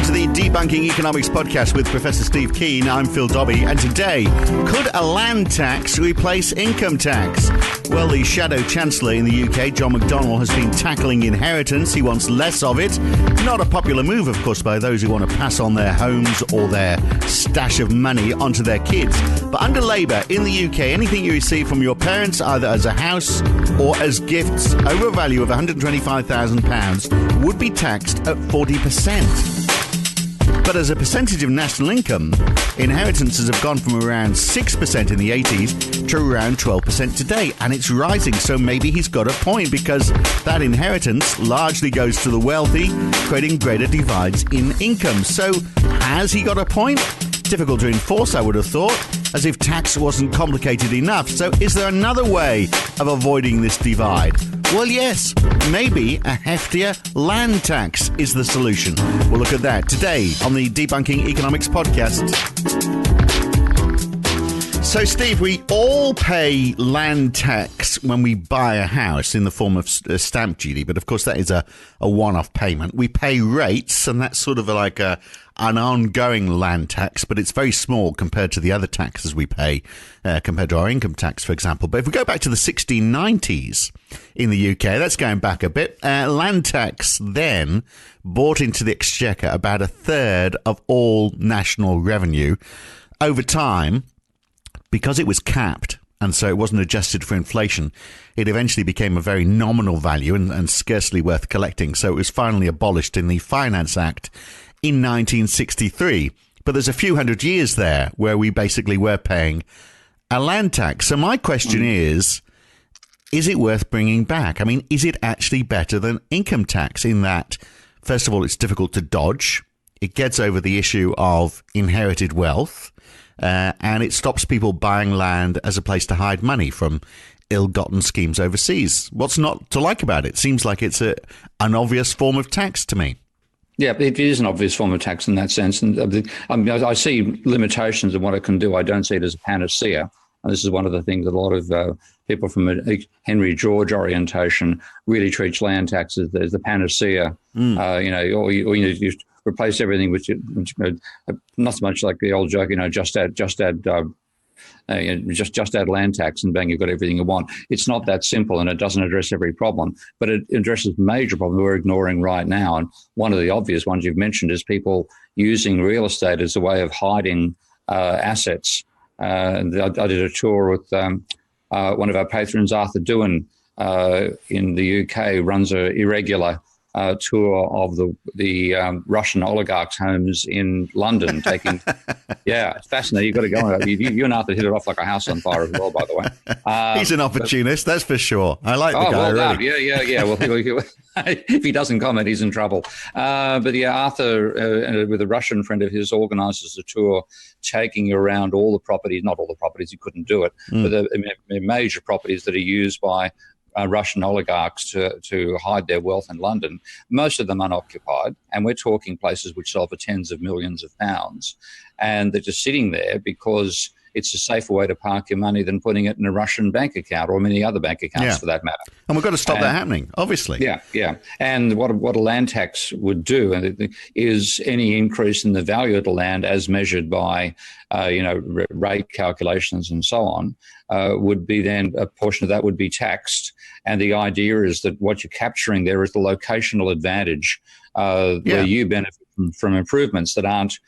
to the Debunking Economics podcast with Professor Steve Keen. I'm Phil Dobbie, and today, could a land tax replace income tax? Well, the Shadow Chancellor in the UK, John McDonnell, has been tackling inheritance. He wants less of it. Not a popular move, of course, by those who want to pass on their homes or their stash of money onto their kids. But under Labour in the UK, anything you receive from your parents, either as a house or as gifts over a value of £125,000, would be taxed at 40%. But as a percentage of national income, inheritances have gone from around 6% in the 80s to around 12% today, and it's rising. So maybe he's got a point, because that inheritance largely goes to the wealthy, creating greater divides in income. So has he got a point? Difficult to enforce, I would have thought, as if tax wasn't complicated enough. So is there another way of avoiding this divide? Well, yes, maybe a heftier land tax is the solution. We'll look at that today on the Debunking Economics podcast. So, Steve, we all pay land tax when we buy a house in the form of stamp duty, but of course that is a one-off payment. We pay rates, and that's sort of like an ongoing land tax, but it's very small compared to the other taxes we pay, compared to our income tax, for example. But if we go back to the 1690s in the UK, that's going back a bit, land tax then brought into the exchequer about a third of all national revenue. Over time, because it was capped, and so it wasn't adjusted for inflation, it eventually became a very nominal value and scarcely worth collecting. So it was finally abolished in the Finance Act in 1963. But there's a few hundred years there where we basically were paying a land tax. So my question is it worth bringing back? I mean, is it actually better than income tax in that, first of all, it's difficult to dodge, it gets over the issue of inherited wealth, and it stops people buying land as a place to hide money from ill-gotten schemes overseas? What's not to like about it? Seems like it's an obvious form of tax to me. Yeah, it is an obvious form of tax in that sense. And I see limitations in what it can do. I don't see it as a panacea. And this is one of the things that a lot of people from a Henry George orientation really treats land tax as the panacea. Or you replace everything which not so much like the old joke, just add land tax and bang, you've got everything you want. It's not that simple, and it doesn't address every problem, but it addresses major problems we're ignoring right now. And one of the obvious ones you've mentioned is people using real estate as a way of hiding assets. I did a tour with one of our patrons, Arthur Doohan, in the UK, runs a irregular tour of the Russian oligarchs' homes in London. It's fascinating. You've got to go. You and Arthur hit it off like a house on fire as well, by the way. He's an opportunist, that's for sure. I like the guy. Well, really. Yeah. Well, if he doesn't comment, he's in trouble. Arthur, with a Russian friend of his, organises a tour taking you around all the properties, not all the properties, he couldn't do it, but the major properties that are used by Russian oligarchs to hide their wealth in London, most of them unoccupied. And we're talking places which sell for tens of millions of pounds. And they're just sitting there because it's a safer way to park your money than putting it in a Russian bank account or many other bank accounts for that matter. And we've got to stop that happening, obviously. Yeah. And what a land tax would do is any increase in the value of the land as measured by, rate calculations and so on, would be then a portion of that would be taxed. And the idea is that what you're capturing there is the locational advantage where you benefit from improvements that aren't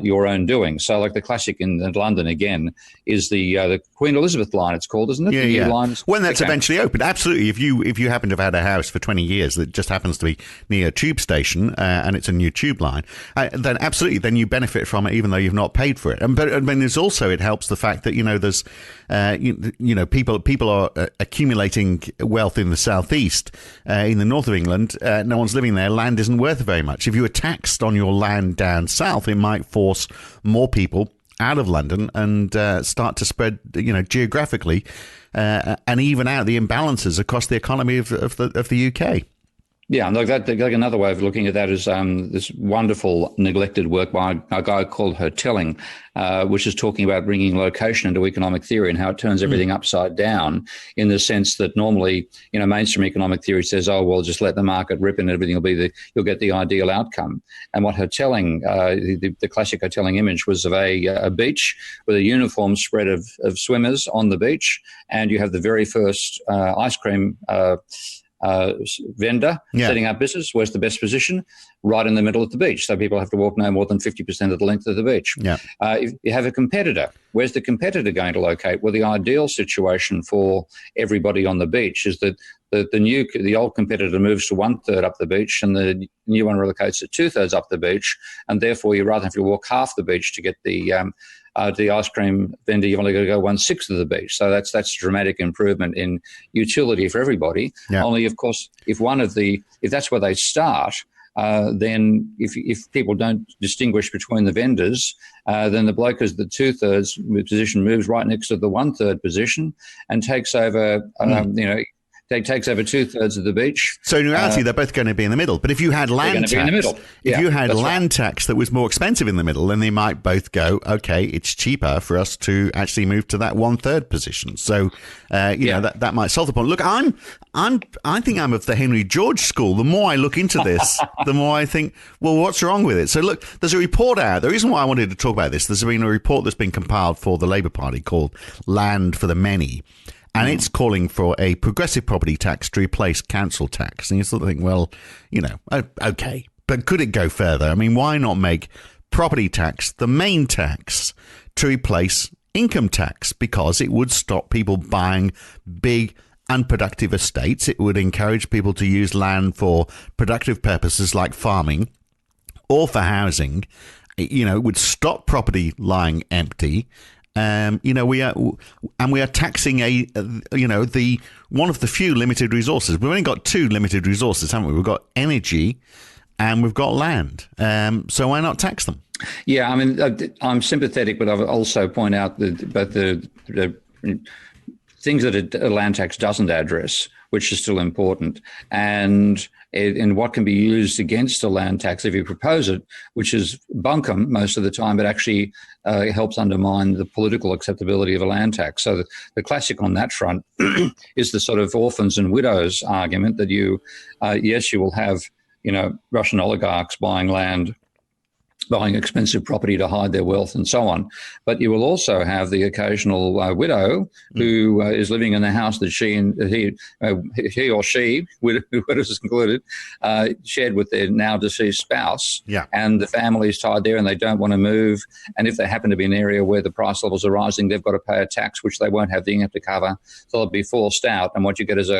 your own doing. So like the classic in London, again, is the Queen Elizabeth line, it's called, isn't it? Yeah. Line. When that's eventually opened, absolutely. If you happen to have had a house for 20 years that just happens to be near a tube station and it's a new tube line, then absolutely, then you benefit from it even though you've not paid for it. But I mean, there's also, it helps the fact that, there's, people are accumulating wealth in the southeast, in the north of England. No one's living there. Land isn't worth very much. If you were taxed on your land down south, it might force more people out of London and start to spread, geographically, and even out the imbalances across the economy of the UK. Yeah, and like another way of looking at that is this wonderful neglected work by a guy called Hotelling, which is talking about bringing location into economic theory and how it turns everything upside down, in the sense that normally, mainstream economic theory says, oh, well, just let the market rip and everything you'll get the ideal outcome. And what Hotelling, the classic Hotelling image was of a beach with a uniform spread of swimmers on the beach, and you have the very first ice cream vendor setting up business. Where's the best position? Right in the middle of the beach. So people have to walk no more than 50% of the length of the beach. Yeah. If you have a competitor, where's the competitor going to locate? Well, the ideal situation for everybody on the beach is that the old competitor moves to 1/3 up the beach, and the new one relocates to 2/3 up the beach, and therefore you rather have to walk half the beach to get the ice cream vendor. You've only got to go 1/6 of the beach. So that's a dramatic improvement in utility for everybody. Yeah. Only, of course, if that's where they start, then if people don't distinguish between the vendors, then the bloke who's the 2/3 position moves right next to the 1/3 position and takes over, takes over 2/3 of the beach. So in reality, they're both going to be in the middle. But if you had land tax, in the middle. If you had land tax that was more expensive in the middle, then they might both go, okay, it's cheaper for us to actually move to that 1/3 position. So, that might solve the problem. Look, I think I'm of the Henry George school. The more I look into this, the more I think, well, what's wrong with it? So look, there's a report out. The reason why I wanted to talk about this, there's been a report that's been compiled for the Labour Party called Land for the Many. And it's calling for a progressive property tax to replace council tax. And you sort of think, well, okay, but could it go further? I mean, why not make property tax the main tax to replace income tax? Because it would stop people buying big, unproductive estates. It would encourage people to use land for productive purposes like farming or for housing. It would stop property lying empty. We are taxing the one of the few limited resources. We've only got two limited resources, haven't we? We've got energy and we've got land. So why not tax them? Yeah, I mean, I'm sympathetic, but I'll also point out the things that a land tax doesn't address, which is still important, and what can be used against a land tax if you propose it, which is bunkum most of the time, but actually helps undermine the political acceptability of a land tax. So the classic on that front is the sort of orphans and widows argument that you will have, Russian oligarchs buying land, buying expensive property to hide their wealth and so on. But you will also have the occasional widow who is living in the house that he or she, widows included, shared with their now deceased spouse. Yeah. And the family is tied there and they don't want to move. And if they happen to be in an area where the price levels are rising, they've got to pay a tax, which they won't have the income to cover. So they'll be forced out. And what you get is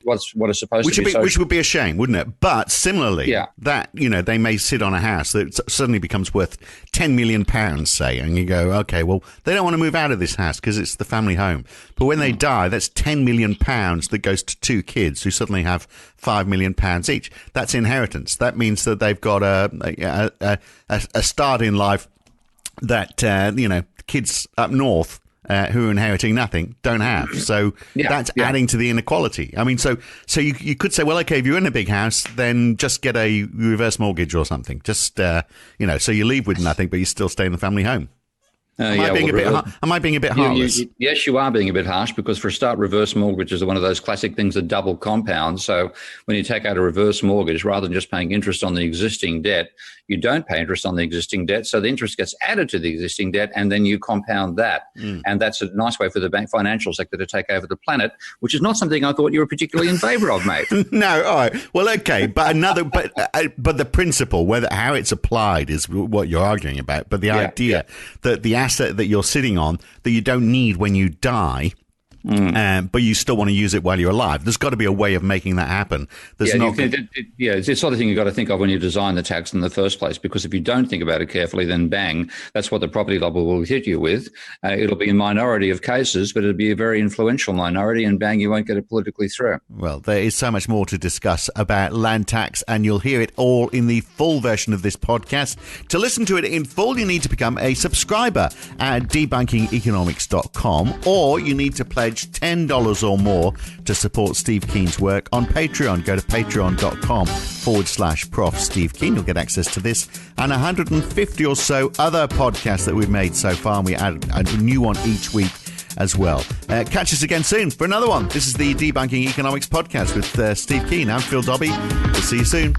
what is supposed to be which would be a shame, wouldn't it? But similarly, that, they may sit on a house that suddenly becomes worth £10 million, say, and you go, okay, well, they don't want to move out of this house because it's the family home. But when they die, that's £10 million that goes to two kids who suddenly have £5 million each. That's inheritance. That means that they've got a start in life that, kids up north who are inheriting nothing don't have. So that's adding to the inequality. I mean, so you could say, well, okay, if you're in a big house, then just get a reverse mortgage or something. Just, so you leave with nothing, but you still stay in the family home. Am I being a bit heartless? Yes, you are being a bit harsh, because for a start, reverse mortgages are one of those classic things that double compound. So when you take out a reverse mortgage, rather than just paying interest on the existing debt, you don't pay interest on the existing debt. So the interest gets added to the existing debt, and then you compound that. And that's a nice way for the bank financial sector to take over the planet, which is not something I thought you were particularly in favour of, mate. No, all right. Well, okay, but but the principle, how it's applied, is what you're arguing about. But the idea that the asset that you're sitting on that you don't need when you die, but you still want to use it while you're alive. There's got to be a way of making that happen. It's the sort of thing you've got to think of when you design the tax in the first place, because if you don't think about it carefully, then bang, that's what the property lobby will hit you with. It'll be a minority of cases, but it'll be a very influential minority, and bang, you won't get it politically through. Well, there is so much more to discuss about land tax, and you'll hear it all in the full version of this podcast. To listen to it in full, you need to become a subscriber at debunkingeconomics.com, or you need to pledge pledge $10 or more to support Steve Keen's work on Patreon. Go to patreon.com/Prof Steve Keen. You'll get access to this and 150 or so other podcasts that we've made so far, and we add a new one each week as well. Catch us again soon for another one. This is the Debunking Economics Podcast with Steve Keen. I'm Phil Dobbie. We'll see you soon.